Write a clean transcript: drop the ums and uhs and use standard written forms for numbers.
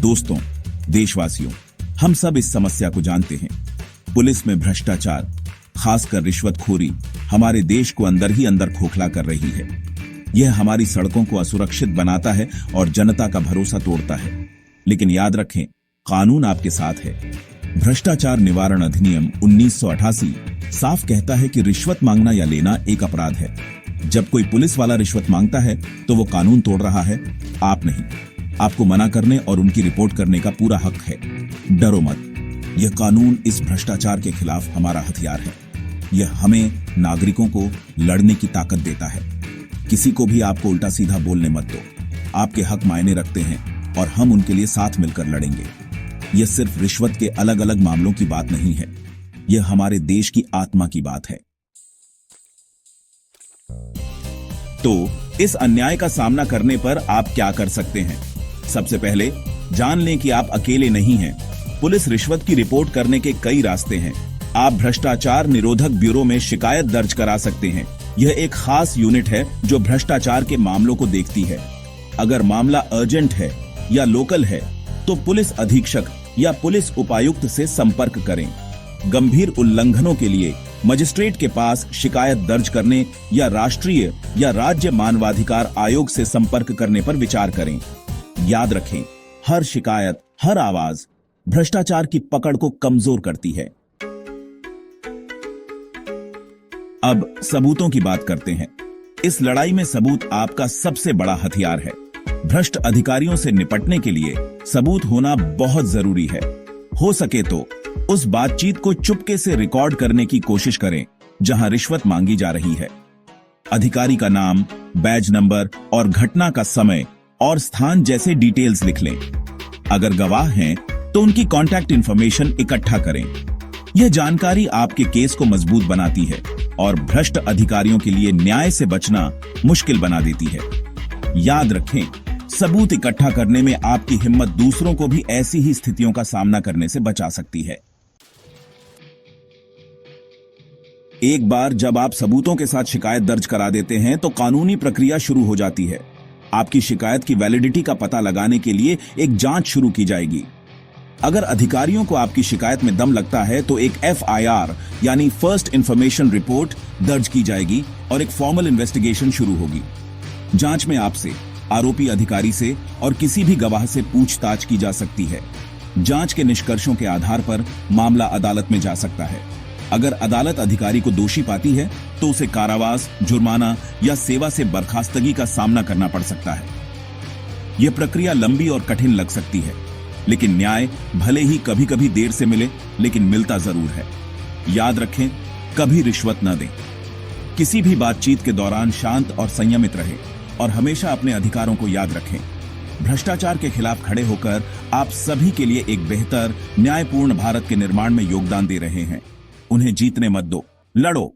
दोस्तों, देशवासियों, हम सब इस समस्या को जानते हैं। पुलिस में भ्रष्टाचार, खासकर रिश्वतखोरी, हमारे देश को अंदर ही अंदर खोखला कर रही है। यह हमारी सड़कों को असुरक्षित बनाता है और जनता का भरोसा तोड़ता है। लेकिन याद रखें, कानून आपके साथ है। भ्रष्टाचार निवारण अधिनियम 1988 साफ कहता है कि रिश्वत मांगना या लेना एक अपराध है। जब कोई पुलिस वाला रिश्वत मांगता है तो वो कानून तोड़ रहा है, आप नहीं। आपको मना करने और उनकी रिपोर्ट करने का पूरा हक है। डरो मत, यह कानून इस भ्रष्टाचार के खिलाफ हमारा हथियार है। यह हमें नागरिकों को लड़ने की ताकत देता है। किसी को भी आपको उल्टा सीधा बोलने मत दो। आपके हक मायने रखते हैं और हम उनके लिए साथ मिलकर लड़ेंगे। यह सिर्फ रिश्वत के अलग अलग मामलों की बात नहीं है, यह हमारे देश की आत्मा की बात है। तो इस अन्याय का सामना करने पर आप क्या कर सकते हैं? सबसे पहले जान लें कि आप अकेले नहीं हैं। पुलिस रिश्वत की रिपोर्ट करने के कई रास्ते हैं। आप भ्रष्टाचार निरोधक ब्यूरो में शिकायत दर्ज करा सकते हैं। यह एक खास यूनिट है जो भ्रष्टाचार के मामलों को देखती है। अगर मामला अर्जेंट है या लोकल है तो पुलिस अधीक्षक या पुलिस उपायुक्त से संपर्क करें। गंभीर उल्लंघनों के लिए मजिस्ट्रेट के पास शिकायत दर्ज करने या राष्ट्रीय या राज्य मानवाधिकार आयोग से संपर्क करने पर विचार करें। याद रखें, हर शिकायत, हर आवाज भ्रष्टाचार की पकड़ को कमजोर करती है। अब सबूतों की बात करते हैं। इस लड़ाई में सबूत आपका सबसे बड़ा हथियार है। भ्रष्ट अधिकारियों से निपटने के लिए सबूत होना बहुत जरूरी है। हो सके तो उस बातचीत को चुपके से रिकॉर्ड करने की कोशिश करें जहां रिश्वत मांगी जा रही है। अधिकारी का नाम, बैज नंबर और घटना का समय और स्थान जैसे डिटेल्स लिख लें। अगर गवाह हैं तो उनकी कॉन्टैक्ट इंफॉर्मेशन इकट्ठा करें। यह जानकारी आपके केस को मजबूत बनाती है और भ्रष्ट अधिकारियों के लिए न्याय से बचना मुश्किल बना देती है। याद रखें, सबूत इकट्ठा करने में आपकी हिम्मत दूसरों को भी ऐसी ही स्थितियों का सामना करने से बचा सकती है। एक बार जब आप सबूतों के साथ शिकायत दर्ज करा देते हैं तो कानूनी प्रक्रिया शुरू हो जाती है। आपकी शिकायत की वैलिडिटी का पता लगाने के लिए एक जांच शुरू की जाएगी। अगर अधिकारियों को आपकी शिकायत में दम लगता है तो एक FIR यानी फर्स्ट इंफॉर्मेशन रिपोर्ट दर्ज की जाएगी और एक फॉर्मल इन्वेस्टिगेशन शुरू होगी। जांच में आपसे, आरोपी अधिकारी से और किसी भी गवाह से पूछताछ की जा सकती है। जांच के निष्कर्षों के आधार पर मामला अदालत में जा सकता है। अगर अदालत अधिकारी को दोषी पाती है तो उसे कारावास, जुर्माना या सेवा से बर्खास्तगी का सामना करना पड़ सकता है। यह प्रक्रिया लंबी और कठिन लग सकती है, लेकिन न्याय भले ही कभी कभी देर से मिले, लेकिन मिलता जरूर है। याद रखें, कभी रिश्वत न दें। किसी भी बातचीत के दौरान शांत और संयमित रहें और हमेशा अपने अधिकारों को याद रखें। भ्रष्टाचार के खिलाफ खड़े होकर आप सभी के लिए एक बेहतर, न्यायपूर्ण भारत के निर्माण में योगदान दे रहे हैं। उन्हें जीतने मत दो, लड़ो।